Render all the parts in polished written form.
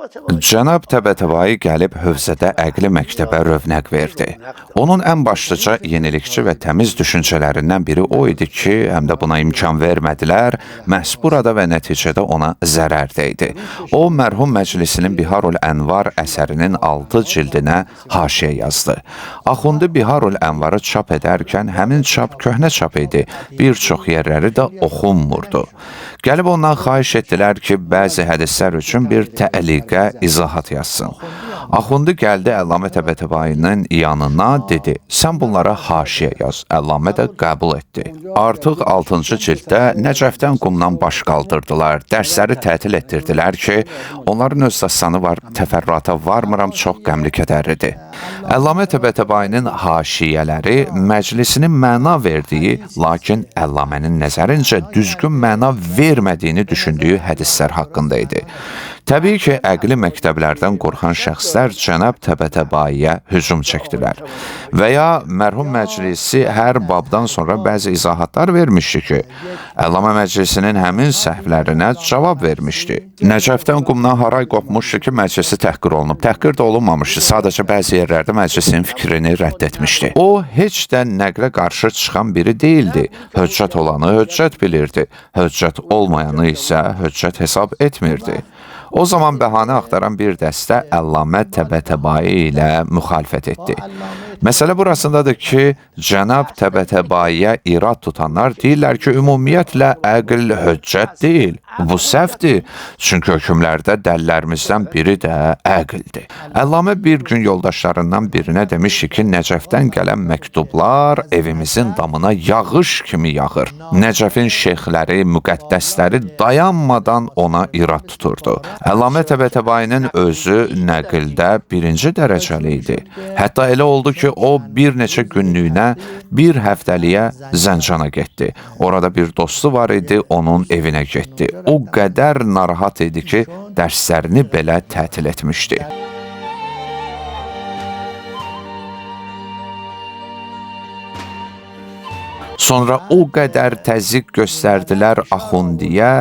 Cənab Təbətəbai gəlib hövzədə əqli məktəbə rövnəq verdi. Onun ən başlıca yenilikçi və təmiz düşüncələrindən biri o idi ki, həm də buna imkan vermədilər, məhz burada və nəticədə ona zərər dəydi. O, mərhum məclisinin Biharul Ənvar əsərinin 6 cildinə haşiyə yazdı. Axundi Biharul Ənvarı çap edərkən həmin çap köhnə çap idi, bir çox yerləri də oxunmurdu. Gəlib ondan xahiş etdilər ki, bəzi hədislər üçün bir təliqə, izahat yazsın. Axundi gəldi Əllamə Təbətəbainin yanına, dedi, sən bunlara haşiyə yaz. Əllamə də qəbul etdi. Artıq 6-cı cilddə Nəcəfdən qumdan baş qaldırdılar, dərsləri tətil etdirdilər ki, onların öz dastanı var, təfərrüata varmıram, çox qəmli kədərlidir. Əllamə Təbətəbainin haşiyələri məclisinin məna verdiyi, lakin Əllamənin nəzərincə düzgün məna vermədiyini düşündüyü hədislər haqqında idi. Təbii ki, əqli məktəblərdən qorxan şəxslər Cənab Təbətəbaiyə hücum çəkdilər. Və ya mərhum məclisi hər babdan sonra bəzi izahatlar vermişdi ki, Əllamə məclisinin həmin səhvlərinə cavab vermişdi. Nəcəfdən qumdan haray qopmuşdu ki, məclisi təhqir olunub. Təhqir də olunmamışdı, sadəcə bəzi yerlərdə məclisin fikrini rədd etmişdi. O, heç də nəqlə qarşı çıxan biri değildi. Höccət olanı höccət bilirdi, höccət olmayanı isə höccət hesab etmirdi. O zaman bəhanə axtaran bir dəstə Əllamə Təbətəbai ilə müxalifət etdi. Məsələ burasındadır ki, Cənab Təbətəbaiyə irad tutanlar deyirlər ki, ümumiyyətlə əql höccət deyil. Bu səhvdir, çünki hökmlərdə dəllərimizdən biri də əqldir. Əllamə bir gün yoldaşlarından birinə demişdi ki, Nəcəfdən gələn məktublar evimizin damına yağış kimi yağır. Nəcəfin şeyxləri, müqəddəsləri dayanmadan ona irad tuturdu. Əllamə Təbətəbainin özü nəqildə birinci dərəcəli idi. Hətta elə oldu ki, o bir neçə günlüyünə, bir həftəliyə Zəncana getdi. Orada bir dostu var idi, onun evinə getdi. O qədər narahat idi ki, dərslərini belə tətil etmişdi. Sonra o qədər təzyiq göstərdilər Axundiyə.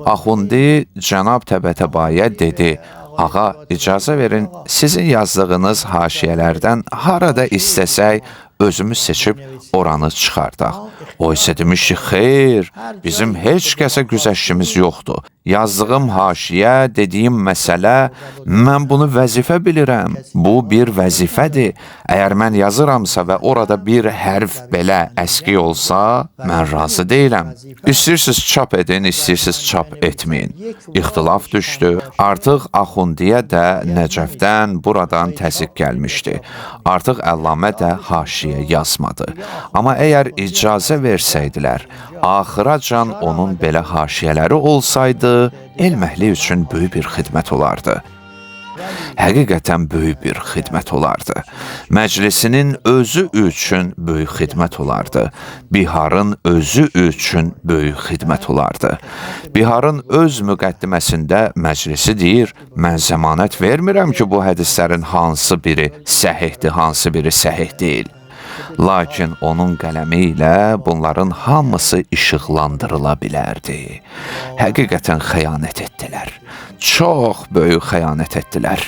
Axundi Cənab Təbətəbaiyə dedi, ağa, icazə verin, sizin yazdığınız haşiyələrdən harada istəsək, özümüz seçib oranı çıxardaq. O isə demişdi, xeyr, bizim heç kəsə güzəştimiz yoxdur. Yazdığım haşiyə, dediyim məsələ, mən bunu vəzifə bilirəm. Bu bir vəzifədir. Əgər mən yazıramsa və orada bir hərf belə əski olsa, mən razı deyiləm. İstəyirsiniz çap edin, istəyirsiniz çap etməyin. İxtilaf düşdü. Artıq Axundiyə də Nəcəfdən buradan təzyiq gəlmişdi. Artıq Əllamə də haşiyə yazmadı. Amma əgər icazə versəydilər, axıracan onun belə haşiyələri olsaydı, elm əhli üçün böyük bir xidmət olardı. Həqiqətən böyük bir xidmət olardı. Məclisinin özü üçün böyük xidmət olardı. Biharın özü üçün böyük xidmət olardı. Biharın öz müqəddiməsində məclisi deyir, mən zəmanət vermirəm ki, bu hədislərin hansı biri səhihdir, hansı biri səhih deyil. Lakin onun qələmi ilə bunların hamısı işıqlandırıla bilərdi. Həqiqətən xəyanət etdilər. Çox böyük xəyanət etdilər.